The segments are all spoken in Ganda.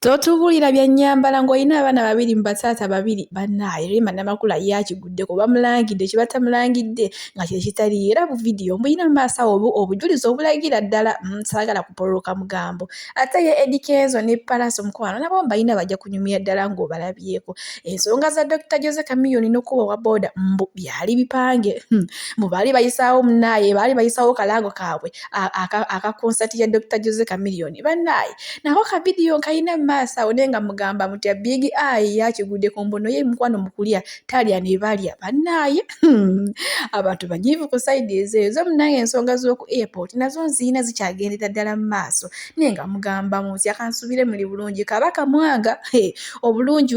Totubulira bya nnyambala ng'olina abaana babiri mu bataata babiri bannaaye Rema Namakula yakiguddeko bamulangidde kye batamulangidde nga kye kitali era bu vidiyo mbuyina mu maaso awo obujulizi obulagira ddala saagala kupololoka mugambo ate ye Eddy Kenzo ne Palaso Mukwano nabo balina bajja kunyumya ddala ng'obalabyeko ensonga za Dr Jose Chameleone n'okkuba wa booda mbu byali bipange mu baali bayisaawo munnaaye baali bayisaawo kalaago kaabwe aka konsati ya Dr Jose Chameleone bannaaye nako ka vidiyo kayina maasawo nenga mugamba mutya big eye yakigudde ku mbono ye mukwano mukulya talya ne balya bannaaye abantu banyivu ku side ezo munnange ensonga z'oku airport nazo nziina zikyagendera ddala mu maaso nenga mugamba mutya kansubire muli bulungi Kabaka Mwaga obulungi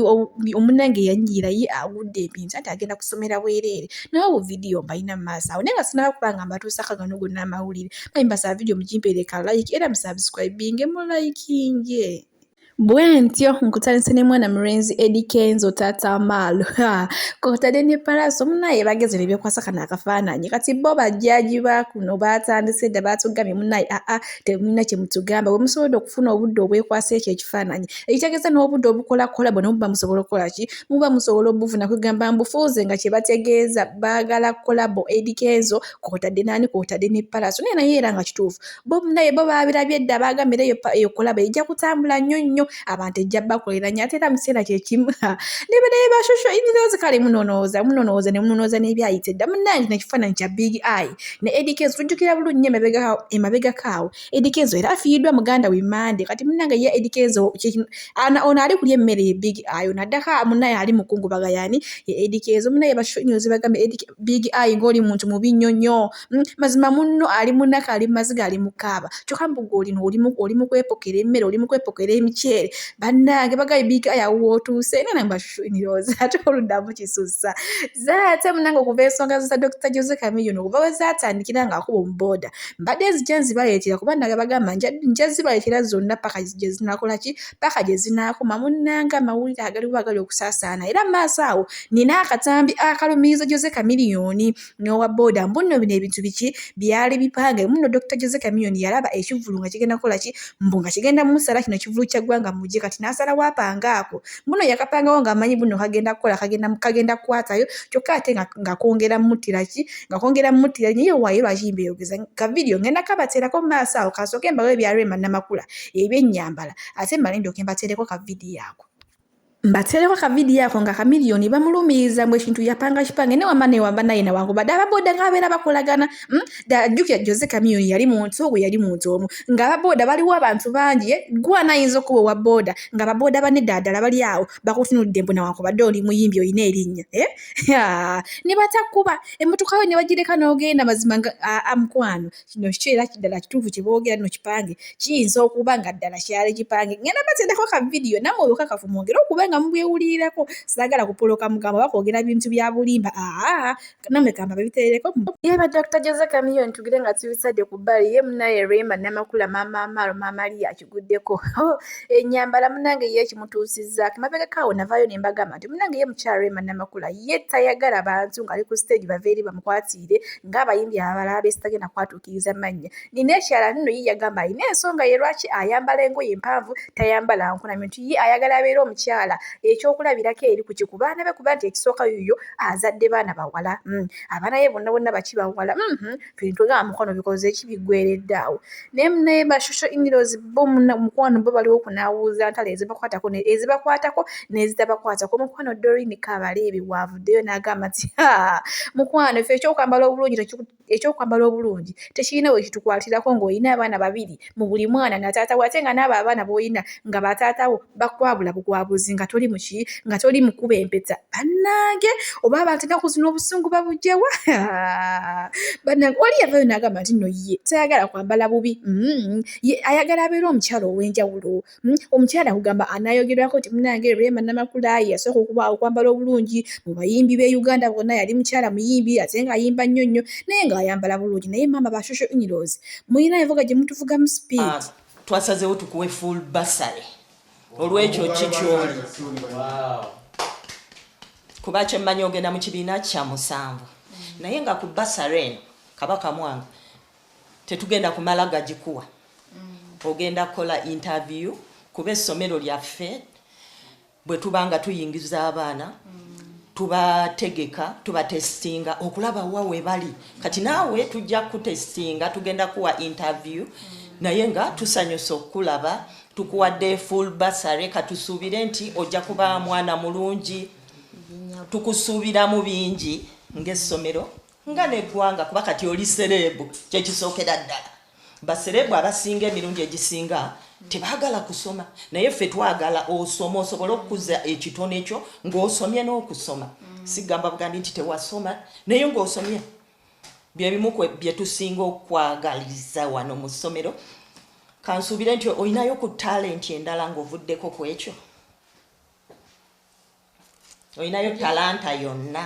omunnange yanyiira ye agudde empinza nti agenda kusomera bwereere naye obu vidiyo mbalina mu maaso awo nenga sinaba kubanga mbatuusako gano gonna amawulire mbasaba vidiyo mugimpeereka like era musubscribinge mu likinge Bwentyo nkutandise ne mwana mulenzi Eddy Kenzo tata maalo kotade ne Palaso munaye bageze ne byekwasa kana akafaananyi kati bo bajjaji ba kuno batandise dda batugamye munaye temulina kye mutugamba bwe musobola okufuna obudde obwekwasa ekyo ekifaananyi ekitegeza n'obudde obukola kolabo ne muba musobola okukola ki muba musobola obufuna kugamba mbufuuze nga kye bategeeza baagala kolabo Eddy Kenzo kotade nani kotade ne Palaso naye era nga kituufu bo munaye bo baabirabye dda baagambira eyo kolabo ejja kutambula nnyo abantu ejja bakoleranya ate era mu kiseera kye kimu ne bashosho inirozi kale munonooza ne munonooza n'ebyayite dda munnange nekifaananyi kya big eye ne Eddy Kenzo tujjukira bulungi emabega kaawo Eddy Kenzo era afiiriddwa muganda we Mande kati munnange ye Eddy Kenzo ono ali kulya emmere ye big eye ono addaka munnaye ali mukungubaga yani ye Eddy Kenzo munnaye bashosho inirozi bagambe big eye ng'oli muntu mubi nnyo mazima munno ali munaka ali maziga ali mukaaba kyokka mbuga olino oli mu kwepokera emmere oli mu kwepokera emikyere bannange bagaye big eye wootuuse era namba shuniroza ate oluddamu kisussa zaate munange okuva ensonga za Dr Jose Chameleone okuva we zaatandikira ng'akuba omubooda mbadde nzija nzibaleetera kuba naga bagamba nja zibaleetera zonna paka gye zinakola ki paka gye zinaakoma munnange amawulire agaliwo agali okusaasaana era mu maaso awo nina akatambi akalumiiriza Jose Chameleone n'owa booda mbuno bino ebintu biki byali bipange muno Dr Jose Chameleone yalaba ekivulu nga kigenda kukola ki mbu nga kigenda musala kino kivulu kya ggwanga mujje kati n'asala wapangaako muno yakapangawo ng'amanyi buno kagenda kukola kagenda kukwatayo kyokka ate nga kongera muttira ki nga kongera muttira naye waayo lwaki mbeeyogeza ka vidiyo ngenda kabateerako mu maaso awo kasooke mbawe ebya Rema Namakula ebyennyambala ate mbale ndyoke mbateereko ka vidiyo ako mbateereko ka vidiyo ako nga Chameleone bamulumiiriza mbu ekintu yapanga kipange newamba naye nawangu badde ababooda ng'abeera bakolagana jjukira Jose Chameleone yali muntu ogwo yali muntu omu ng'ababooda baliwo abantu bangi gwana ayinza okuba owa booda ng'ababooda banne ddala bali awo bakutunudde mbu nawangu badde oli muyimbi olina erinnya ne batakuba emmotoka we ne bagireka n'ogenda mazima mukwano kino kikyera ddala kituufu kye boogera nno kipange kiyinza okuba nga ddala kyali kipange ngenda bateerako ka vidiyo nammwe obukakafu mwongere okuba nga mubwewulirirako saagala kupoloka mugambo bakwogera bintu bya bulimba namwe kamba babiteereko yeba Dr Jose Chameleone tugire nga tubisadde ku bbali ye munaye Rema Namakula maama Lia akiguddeko ennyambala munnange ye kimutuusizzaako emabega kaawo navaayo ne mbagamba nti munnange ye mukyala Rema Namakula ye tayagala bantu ng'ali ku stage bava eri bamukwatiire ng'abayimbi abalala beesitagenda kwatuukiriza mannya nina ekyala nno ye yagamba alina ensonga ye lwaki ayambala engoye empanvu tayambala nkunamyo nti ye ayagala abeera omukyala ekyokulabirako eri ku kikubaana be kuba nti ekisooka yuyo azadde baana bawala abaana ye bonna baki bawala twentugamba mukwano bikoze eki biggweredde awo naye munaye bashosho inirozi bo mukwano bo baliwo okunaawuuza ntala ezibakwatako n'ezitabakwatako mukwano Doreen Kabaleebe bwavuddeyo n'agamba nti mukwano ffe ekyokwambala obulungi tekirina we kitukwatirako ng'olina abaana babiri mu buli mwana na taata we ate nga n'abo abaana b'olina nga bataatawo bakwabula bugwabuzi nga toli muki nga toli mukuba empeta bannange oba abantu ennaku zino obusungu babugyewa bannange oli yavayo n'agamba nti nno ye tayagala kwambala bubi ye ayagala abeera omukyala ow'enjawulo omukyala kugamba anaayogerwako nti munnange Rema Namakula yasooka okuba okwambala obulungi mu bayimbi b'e Uganda bonna yali mukyala muyimbi ate ng'ayimba nnyo naye ng'ayambala bulungi naye maama bashosho inirozi muyina envuga gye mutuvuga mu speed twasazeewo tukuwe full basale olw'ekyo kikyoli kuba kyemmanyi ogenda mu kibiina kya 7 naye nga ku basale eno Kabaka Mwaga tetugenda kumala gagikuwa ogenda kukola interview kuba essomero lyaffe bwe tubanga tuyingiza abaana tubategeka tubatestinga okulaba wawe bali kati naawe tujja kutestinga tugenda kuwa interview naye nga tusanyusa okulaba tukuwadde full basare katusuubire nti ojja kuba mwana mulungi tukusuubira mu bingi ng'essomero nga neggwanga kuba kati oli serebu kyekisookera ddala baserebu abasinga emirundi egisinga tebaagala kusoma naye ffe twagala osoma osobola okukuza ekitono ekyo ng'osomye n'okusoma sigamba bugandi nti tewasoma naye ng'osomye byebimu bye tusinga okwagaliza wano mu ssomero kansuubire nti olinayo ku talenti endala ng'ovuddeko ku ekyo olinayo talanta yonna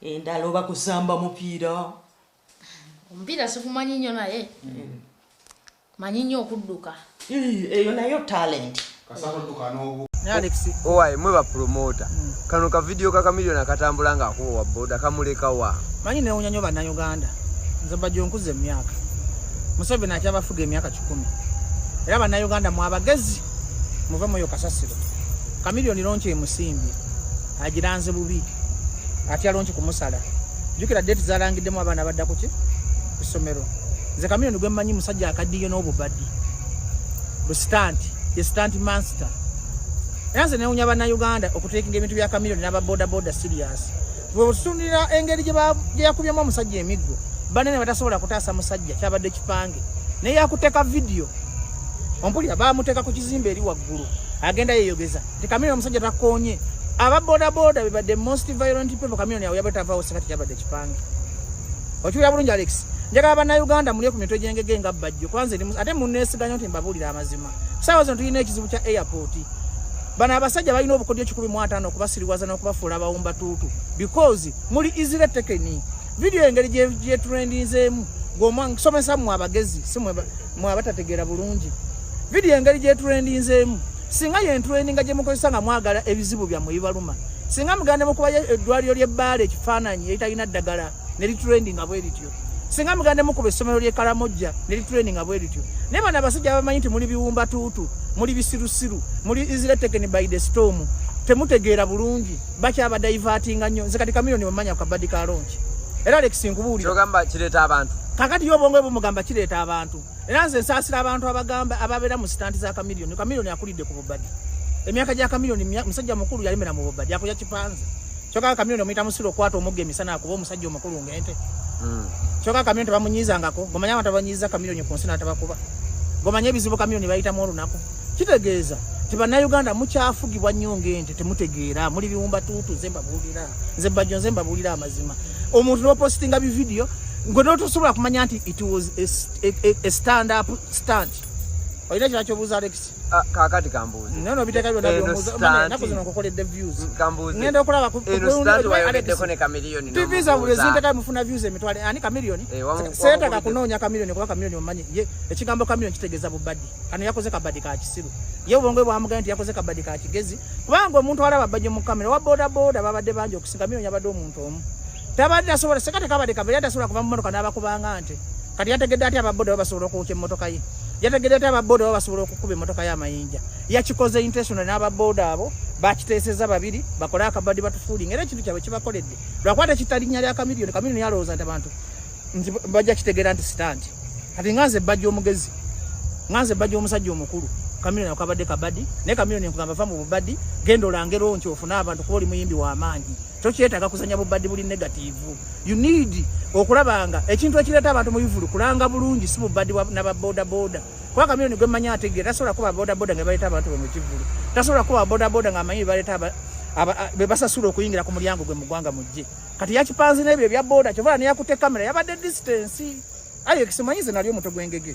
endala oba kusamba mupiira omupiira sikumanyi nnyo naye manyi nnyo okudduka eyo nayo talent owaye mwe bapromota kano ka video ka kamiliyoni akatambula nga akuwa wa boda kamuleka wa manyi newunya nnyo bannayuganda nze bajja nkuza emyaka Museveni akyabafuga emyaka 10 era bannayuganda mwabagezi muve muyo kasasiro kamiliyoni lonki emusimbye agiranze bubi atya lonki kumusala jukira date zalangiddemu abaana badda kuki kusomero nze kamiliyoni gwe mmanyi musajja akaddiyo n'obubaddi ye stand master yanze newunya bannayuganda okuteekinga ebintu bya kamiliyoni n'ababodaboda serious bwe butunira engeri gye yakubyemu omusajja emiggo banene batasobola kutaasa musajja kyabadde kipange naye yakuteeka video ompulira baamuteeka ku kizimbe eri waggulu agenda yeyogeza nti kamiliyoni omusajja takoonye ababodaboda bebadde most violent people kamiliyoni yawe yabatavaawo singa tekyabadde kipange okiwulira bulungi Alex njagala bannayuganda mulye ku mitwe gyengege nga bajjo kwanza ate munneesiganya nti mbabuulira amazima saawa zino tulina ekizibu kya airport bano abasajja balina obukodyo 15 okubasiriwaza n'okubafuula abawumba tuutu because muli easily taken video engeri gyetrendinzeemu ng'omusomesa mmwe abagezi si mmwe abatategeera bulungi video engeri gyetrendinzeemu singa yentrendinga gye mukozesa nga mwagala ebizibu byammwe bibaluma singa mugande mukubayo eddwaliro ly'ebbaala ekifaananyi eritalina ddagala ne litrendinga bwe lityo singa mugande mukuba essomero ly'ekalamojja ne litrendinga bwe lityo naye bano abasajja bamanyi nti muli biwumba tuutu muli bisirusiru muli easily taken by the storm temutegeera bulungi bakyabadaivatinga nnyo nze kati kamiliyoni bamanya ku kabaddi ka lonki era Alex nkubuulira kyogamba kireeta abantu kakati y'obwongo bumugamba kireeta abantu era nze nsaasira abantu abagamba ababeera mu sitanti za kamiliyoni akulidde ku bubaddi emyaka gya kamiliyoni musajja mukulu yalemera mu bubaddi akulya kipanze kyokka kamiliyoni omuyita musiro okwata omugga emisana akuba omusajja omukulu ng'ente kyokka kamiliyoni tebamunyizangako gomanya abantu abanyiza kamiliyoni ku nsi n'atabakuba gomanya ebizibu kamiliyoni bayitamu olunaku kitegeeza ti bannayuganda mukyafugibwa nnyo ng'ente temutegeera muli biwumba tuutu nze bajjo nze mbabuulira amazima omuntu n'opostinga bividiyo ngwe notosobola kumanya nti it was a stand up stunt olina kira kyobuuza Alex kakati kambuuzi nono biteeka byonaku zino nkukoledde views ngenda okulaba tiviza buli zinteka mufuna views emitwale ani kamiliyoni seetaka kunoonya kamiliyoni kuba kamiliyoni omanyi ye ekigambo kamiliyoni kitegeeza bubaddi kano yakoze kabaddi ka kisiru ye obwongo bwamugamba nti yakoze kabaddi ka kigezi kubanga omuntu alaba bajje mu kamera wa bodaboda babadde bangi okusinga kamiliyoni yabadde omuntu omu tabadde asobola sekate kabadde kabadde atasobola kuva mu mmotoka n'abakubanga nte kati yategedde ati ababoda babasobola okwokya emmotoka ye yategedde ati ababoda babasobola okukuba emmotoka y'amayinja yakikoze intentional n'ababoda abo bakiteeseza babiri bakole akabaddi batufuulinga era ekintu kyabwe kibakoledde lwakwata kitalinnya lya kamiliyoni yalowooza nti abantu nti bajja kitegeera nti sitanti kati nganze bajja omugezi nganze bajja omusajja omukulu kamiliyoni akabadde kabaddi naye kamiliyoni nkugamba va mu bubaddi genda olangero nti ofune abantu kuba oli muyimbi w'amaanyi tokyetaaga kuzanya bubaddi buli negativu you need okulabanga ekintu ekireeta abantu mu bivulu kulanga bulungi si bubaddi n'ababodaboda kuba kamiliyoni gwe mmanyi ategeera tasobola kuba bodaboda nga baleeta abantu be mu kivulu tasobola kuba bodaboda nga amanyi baleeta be basasula okuyingira ku mulyango gwe mu ggwanga mujje kati yakipanze n'ebyo ebya boda kyobola neyakutte kamera yabadde distance ayo kimanyize nali omuto gwengege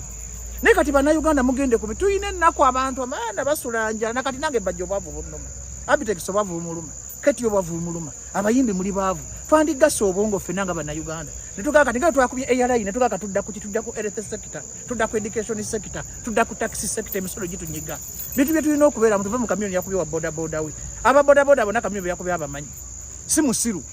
naye kati bannayuganda mugende kubi tuyina ennaku abantu abaana basula njala nakati nange bajja obwavu bunnuma abitekisa obwavu bumuluma kati obwavu bumuluma abayimbi muli baavu twandigasa obwongo ffenna nga bannayuganda netugaa kati nga twakubye airline netugaa tudda ku health sector tudda ku education sector tudda ku taxi sector emisolo gitunyiga bintu bye tulina okubeera mu tuve mu kamiliyoni yakubye wa bodaboda we ababodaboda bonna kamiliyoni bye yakubye abamanyi si musiru